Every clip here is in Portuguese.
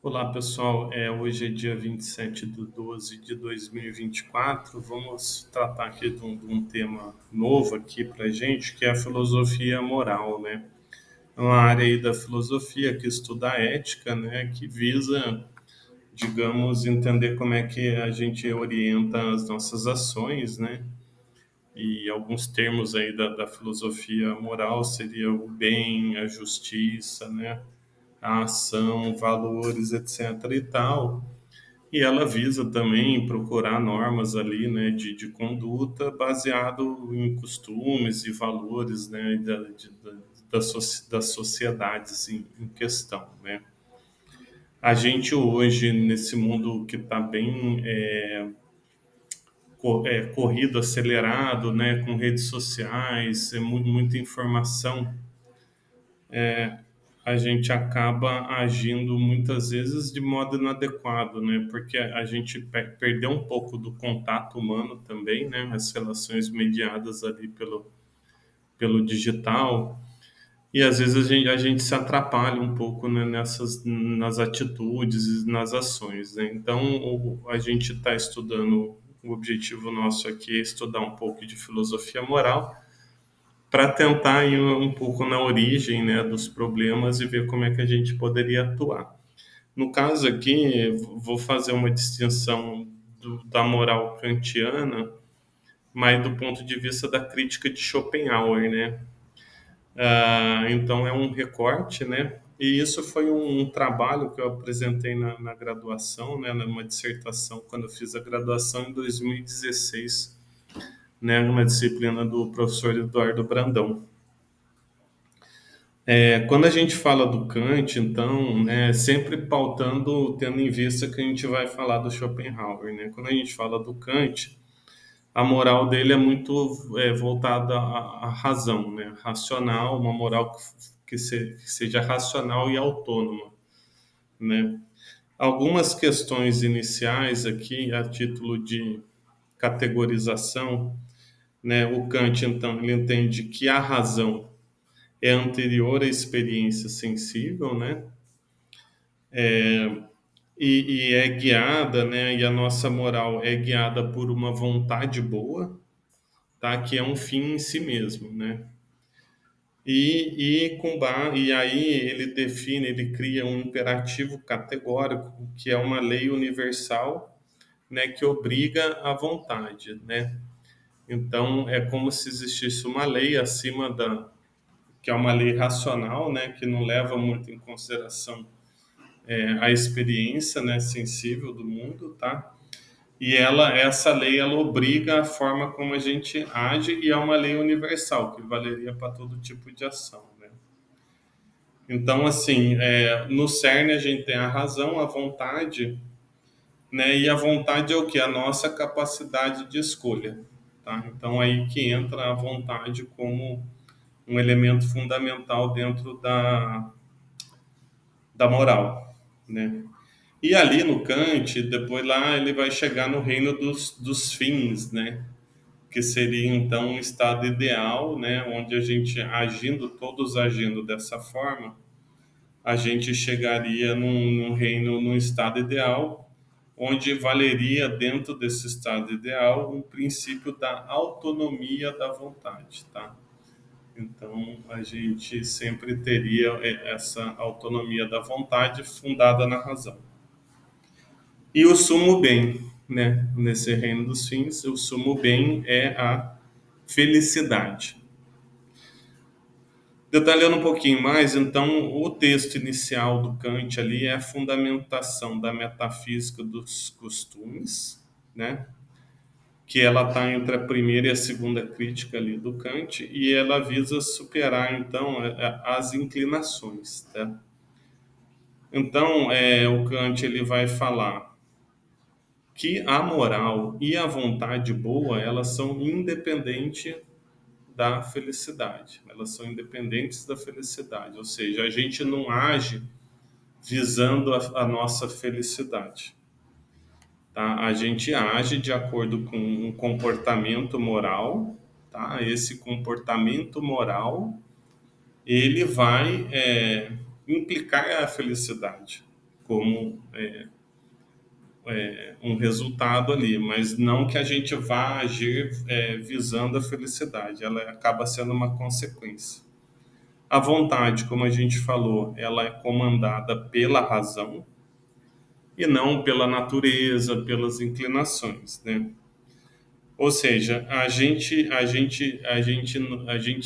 Olá, pessoal. Hoje é dia 27/12/2024. Vamos tratar aqui de um tema novo aqui para a gente, que é a filosofia moral, né? É uma área aí da filosofia que estuda a ética, né? Que visa, digamos, entender como é que a gente orienta as nossas ações, né? E alguns termos aí da filosofia moral seria o bem, a justiça, né? A ação, valores, etc. e tal. E ela visa também procurar normas ali, né, de conduta baseado em costumes e valores, né, das sociedades em questão, né. A gente hoje, nesse mundo que está bem corrido, acelerado, né, com redes sociais, muita informação, a gente acaba agindo muitas vezes de modo inadequado, né? Porque a gente perdeu um pouco do contato humano também, né? As relações mediadas ali pelo digital. E às vezes a gente se atrapalha um pouco, né, nas atitudes e nas ações, né? Então, a gente está estudando, o objetivo nosso aqui é estudar um pouco de filosofia moral para tentar ir um pouco na origem, né, dos problemas e ver como é que a gente poderia atuar. No caso aqui, vou fazer uma distinção da moral kantiana, mas do ponto de vista da crítica de Schopenhauer, né? Então é um recorte, né? E isso foi um trabalho que eu apresentei na graduação, né, numa dissertação, quando eu fiz a graduação em 2016, né, numa disciplina do professor Eduardo Brandão. Quando a gente fala do Kant, então, né, sempre pautando, tendo em vista que a gente vai falar do Schopenhauer, né? Quando a gente fala do Kant, a moral dele é muito voltada à razão, né? Racional, uma moral que seja racional e autônoma, né? Algumas questões iniciais aqui, a título de categorização, né? O Kant, então, ele entende que a razão é anterior à experiência sensível, né? E é guiada, né? E a nossa moral é guiada por uma vontade boa, tá? Que é um fim em si mesmo, né? E aí ele define, ele cria um imperativo categórico que é uma lei universal, né? Que obriga a vontade, né? Então é como se existisse uma lei acima que é uma lei racional, né? Que não leva muito em consideração a experiência, né, sensível do mundo, tá? E essa lei, ela obriga a forma como a gente age e é uma lei universal que valeria para todo tipo de ação, né? Então, assim, no cerne a gente tem a razão, a vontade, né? E a vontade é o que? A nossa capacidade de escolha, tá? Então aí que entra a vontade como um elemento fundamental dentro da moral, né? E ali no Kant, depois lá ele vai chegar no reino dos fins, né? Que seria então um estado ideal, né? Onde a gente agindo, todos agindo dessa forma, a gente chegaria num reino, num estado ideal, onde valeria dentro desse estado ideal um princípio da autonomia da vontade, tá? Então a gente sempre teria essa autonomia da vontade fundada na razão. E o sumo bem, né? Nesse reino dos fins, o sumo bem é a felicidade. Detalhando um pouquinho mais, então, o texto inicial do Kant ali é a fundamentação da metafísica dos costumes, né? Que ela está entre a primeira e a segunda crítica ali do Kant, e ela visa superar, então, as inclinações, tá? Então, o Kant ele vai falar que a moral e a vontade boa, elas são independentes da felicidade. Elas são independentes da felicidade, ou seja, a gente não age visando a nossa felicidade, tá? A gente age de acordo com um comportamento moral, tá? Esse comportamento moral, ele vai implicar a felicidade, como um resultado ali, mas não que a gente vá agir visando a felicidade, ela acaba sendo uma consequência. A vontade, como a gente falou, ela é comandada pela razão e não pela natureza, pelas inclinações, né? Ou seja, a gente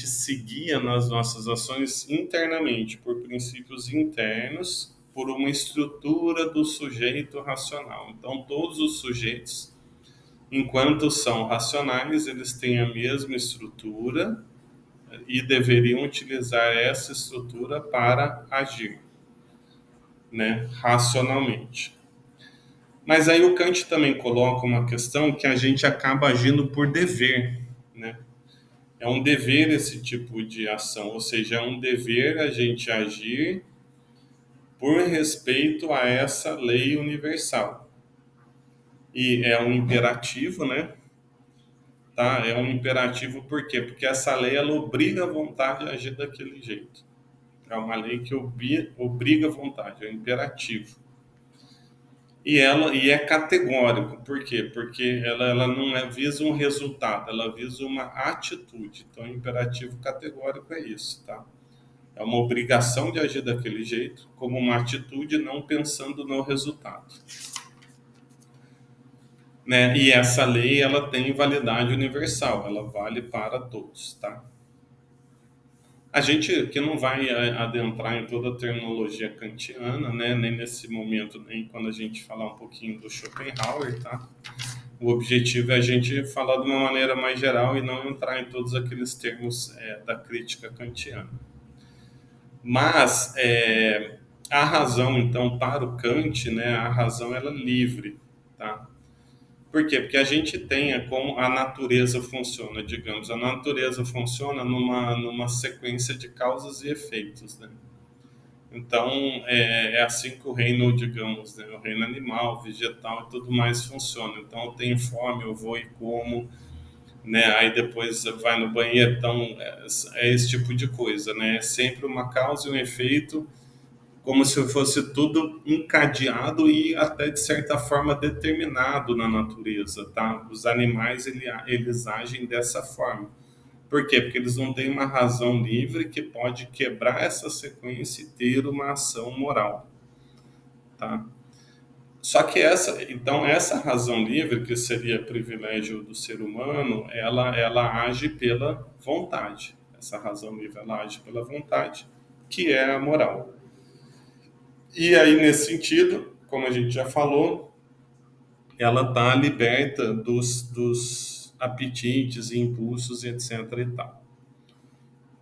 seguia nas nossas ações internamente, por princípios internos, por uma estrutura do sujeito racional. Então, todos os sujeitos, enquanto são racionais, eles têm a mesma estrutura e deveriam utilizar essa estrutura para agir, né, racionalmente. Mas aí o Kant também coloca uma questão que a gente acaba agindo por dever, né? É um dever esse tipo de ação, ou seja, é um dever a gente agir por respeito a essa lei universal. E é um imperativo, né? Tá? É um imperativo por quê? Porque essa lei ela obriga a vontade a agir daquele jeito. É uma lei que obriga a vontade, é um imperativo. E é categórico, por quê? Porque ela não visa um resultado, ela visa uma atitude. Então, o imperativo categórico é isso, tá? É uma obrigação de agir daquele jeito, como uma atitude, não pensando no resultado. Né? E essa lei, ela tem validade universal, ela vale para todos, tá? A gente aqui não vai adentrar em toda a terminologia kantiana, né? Nem nesse momento, nem quando a gente falar um pouquinho do Schopenhauer, tá? O objetivo é a gente falar de uma maneira mais geral e não entrar em todos aqueles termos da crítica kantiana. Mas a razão, então, para o Kant, né, a razão ela é livre, tá? Por quê? Porque a gente tem como a natureza funciona, digamos. A natureza funciona numa sequência de causas e efeitos, né? Então, é assim que o reino, digamos, né, o reino animal, vegetal e tudo mais funciona. Então, eu tenho fome, eu vou e como, né? Aí depois vai no banheiro. Então, é esse tipo de coisa, né? É sempre uma causa e um efeito, como se fosse tudo encadeado e até de certa forma determinado na natureza, tá? Os animais eles agem dessa forma. Por quê? Porque eles não têm uma razão livre que pode quebrar essa sequência e ter uma ação moral, tá? Só que essa razão livre, que seria privilégio do ser humano, ela age pela vontade. Essa razão livre, ela age pela vontade, que é a moral. E aí, nesse sentido, como a gente já falou, ela está liberta dos apetites e impulsos, etc. e tal.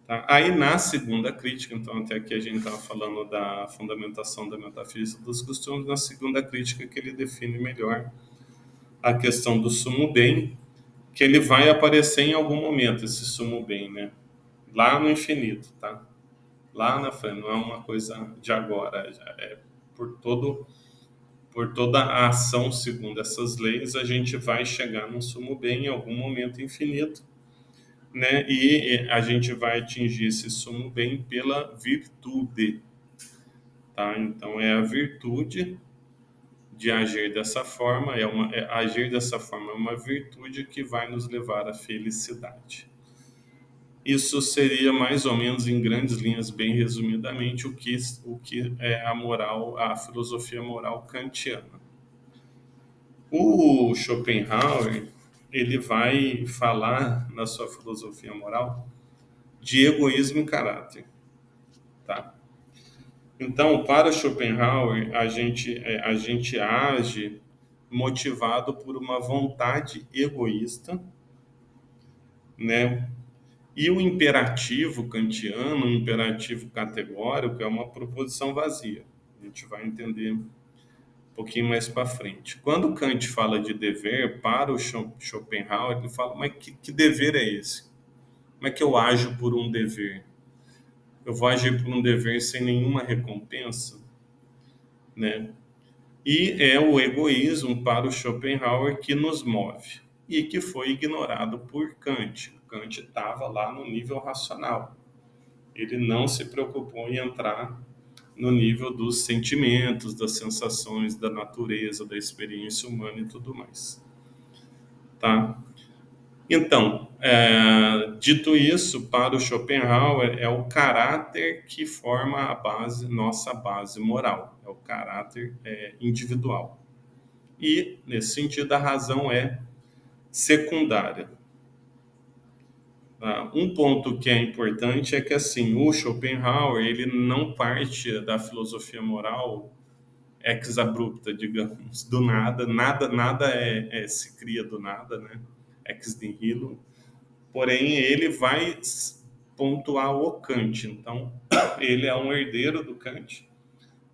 Tá? Aí, na segunda crítica, então, até aqui a gente estava falando da fundamentação da metafísica dos costumes, na segunda crítica que ele define melhor a questão do sumo bem, que ele vai aparecer em algum momento, esse sumo bem, né? Lá no infinito, tá? Lá na frente, não é uma coisa de agora, é por toda a ação segundo essas leis, a gente vai chegar num sumo bem em algum momento infinito, né? E a gente vai atingir esse sumo bem pela virtude, tá? Então é a virtude de agir dessa forma, agir dessa forma é uma virtude que vai nos levar à felicidade. Isso seria mais ou menos em grandes linhas, bem resumidamente, o que é a moral, a filosofia moral kantiana. O Schopenhauer, ele vai falar na sua filosofia moral de egoísmo em caráter, tá? Então, para Schopenhauer, a gente age motivado por uma vontade egoísta, né? E o imperativo kantiano, o imperativo categórico, é uma proposição vazia. A gente vai entender um pouquinho mais para frente. Quando Kant fala de dever, para o Schopenhauer, ele fala, mas que dever é esse? Como é que eu ajo por um dever? Eu vou agir por um dever sem nenhuma recompensa, né? E é o egoísmo para o Schopenhauer que nos move e que foi ignorado por Kant. Kant estava lá no nível racional. Ele não se preocupou em entrar no nível dos sentimentos, das sensações, da natureza, da experiência humana e tudo mais, tá? Então, dito isso, para o Schopenhauer, é o caráter que forma a base, nossa base moral, é o caráter individual. E, nesse sentido, a razão é secundária. Tá? Um ponto que é importante é que, assim, o Schopenhauer, ele não parte da filosofia moral ex abrupta, digamos, do nada, nada se cria do nada, né? Ex nihilo. Porém, ele vai pontuar o Kant. Então, ele é um herdeiro do Kant,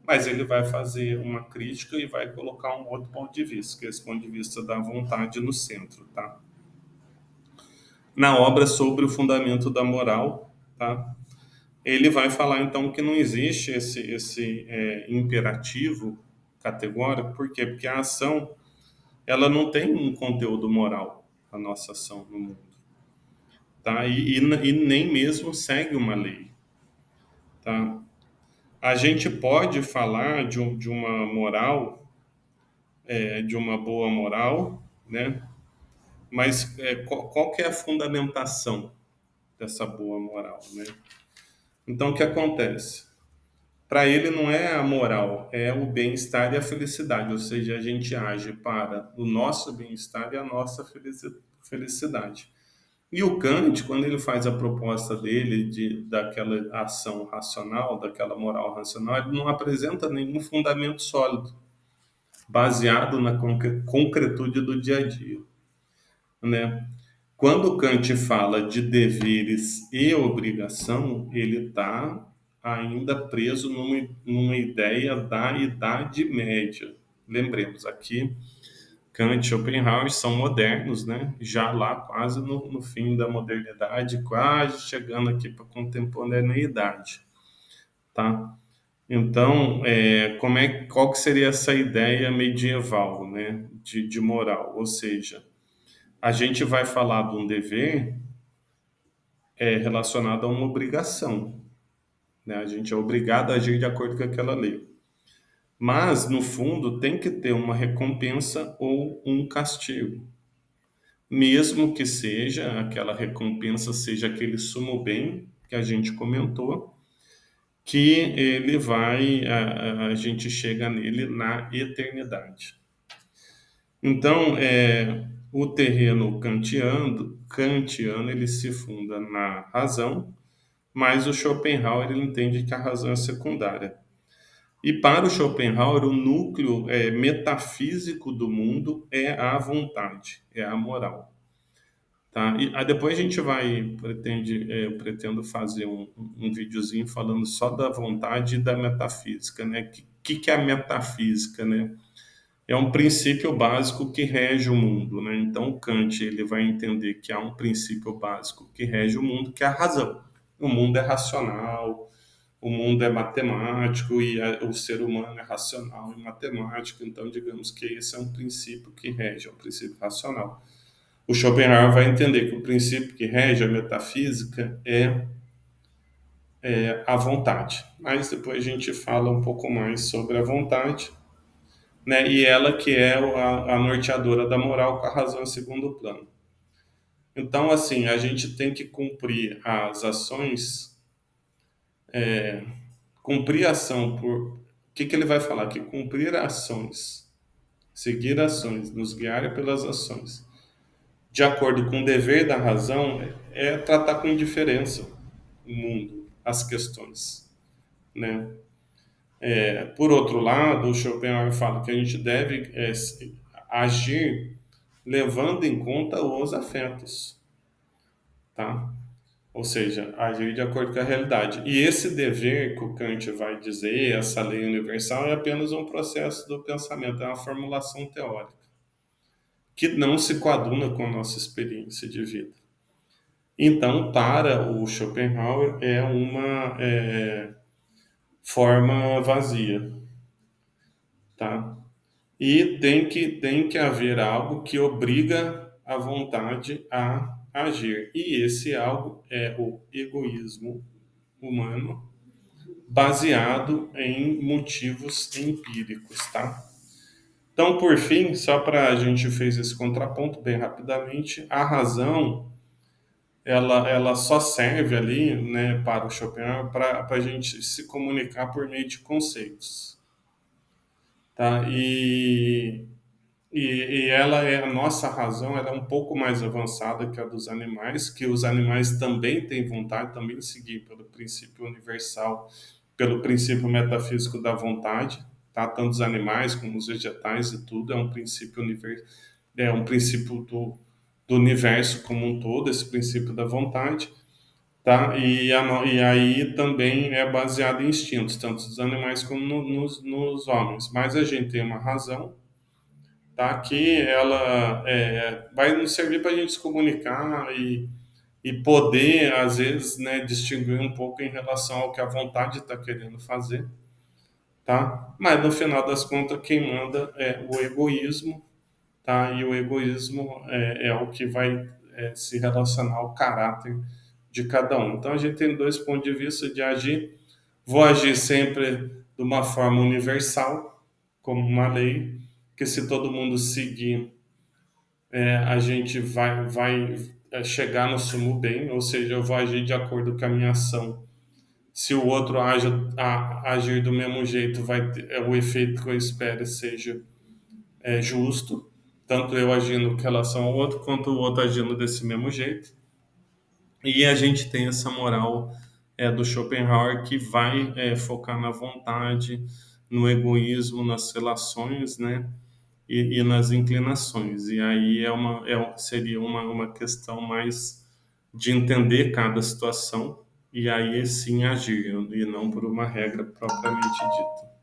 mas ele vai fazer uma crítica e vai colocar um outro ponto de vista, que é esse ponto de vista da vontade no centro, tá? Na obra sobre o fundamento da moral, tá? Ele vai falar então que não existe esse imperativo categórico, por quê? Porque a ação ela não tem um conteúdo moral, a nossa ação no mundo, tá? E nem mesmo segue uma lei, tá? A gente pode falar de uma moral, de uma boa moral, né? Mas qual que é a fundamentação dessa boa moral, né? Então, o que acontece? Para ele não é a moral, é o bem-estar e a felicidade, ou seja, a gente age para o nosso bem-estar e a nossa felicidade. E o Kant, quando ele faz a proposta dele daquela ação racional, daquela moral racional, ele não apresenta nenhum fundamento sólido, baseado na concretude do dia a dia, né? Quando Kant fala de deveres e obrigação, ele está ainda preso numa ideia da Idade Média. Lembremos aqui, Kant e Schopenhauer são modernos, né? Já lá quase no fim da modernidade, quase chegando aqui para a contemporaneidade, tá? Então, qual que seria essa ideia medieval, né, de moral? Ou seja, a gente vai falar de um dever relacionado a uma obrigação, né? A gente é obrigado a agir de acordo com aquela lei. Mas, no fundo, tem que ter uma recompensa ou um castigo. Mesmo que seja aquela recompensa, seja aquele sumo bem que a gente comentou, que ele vai, a gente chega nele na eternidade. Então, o terreno kantiano ele se funda na razão, mas o Schopenhauer ele entende que a razão é secundária. E para o Schopenhauer, o núcleo metafísico do mundo é a vontade, é a moral. Tá? E depois a gente eu pretendo fazer um videozinho falando só da vontade e da metafísica, né? Que é a metafísica, né? É um princípio básico que rege o mundo, né? Então Kant ele vai entender que há um princípio básico que rege o mundo, que é a razão. O mundo é racional, o mundo é matemático e o ser humano é racional e matemático. Então, digamos que esse é um princípio que rege, é um princípio racional. O Schopenhauer vai entender que o princípio que rege a metafísica é a vontade. Mas depois a gente fala um pouco mais sobre a vontade, né? E ela que é a norteadora da moral com a razão em segundo plano. Então, assim, a gente tem que cumprir as ações, cumprir a ação por. O que ele vai falar? Que cumprir ações, seguir ações, nos guiar pelas ações, de acordo com o dever da razão, é tratar com indiferença o mundo, as questões, né? Por outro lado, o Schopenhauer fala que a gente deve agir levando em conta os afetos, tá? Ou seja, agir de acordo com a realidade. E esse dever que o Kant vai dizer, essa lei universal, é apenas um processo do pensamento, é uma formulação teórica, que não se coaduna com a nossa experiência de vida. Então, para o Schopenhauer, é uma forma vazia, tá? E tem que haver algo que obriga a vontade a agir. E esse algo é o egoísmo humano, baseado em motivos empíricos, tá? Então, por fim, só para a gente fez esse contraponto bem rapidamente, a razão ela só serve ali, né, para o Schopenhauer para a gente se comunicar por meio de conceitos, tá? E ela é a nossa razão, ela é um pouco mais avançada que a dos animais, que os animais também têm vontade, também seguir pelo princípio universal, pelo princípio metafísico da vontade, tá? Tanto os animais como os vegetais e tudo é um princípio é um princípio do universo como um todo, esse princípio da vontade, tá? E aí também é baseado em instintos, tanto dos animais como nos homens. Mas a gente tem uma razão, tá? Que ela vai nos servir para a gente se comunicar e poder, às vezes, né, distinguir um pouco em relação ao que a vontade está querendo fazer, tá? Mas no final das contas, quem manda é o egoísmo, tá? E o egoísmo é o que vai se relacionar ao caráter de cada um. Então a gente tem dois pontos de vista de agir. Vou agir sempre de uma forma universal, como uma lei, que se todo mundo seguir, a gente vai chegar no sumo bem, ou seja, eu vou agir de acordo com a minha ação. Se o outro agir do mesmo jeito, o efeito que eu espero seja justo, tanto eu agindo com relação ao outro, quanto o outro agindo desse mesmo jeito. E a gente tem essa moral do Schopenhauer que vai focar na vontade, no egoísmo, nas relações, né? E nas inclinações. E aí seria uma questão mais de entender cada situação e aí sim agir, e não por uma regra propriamente dita.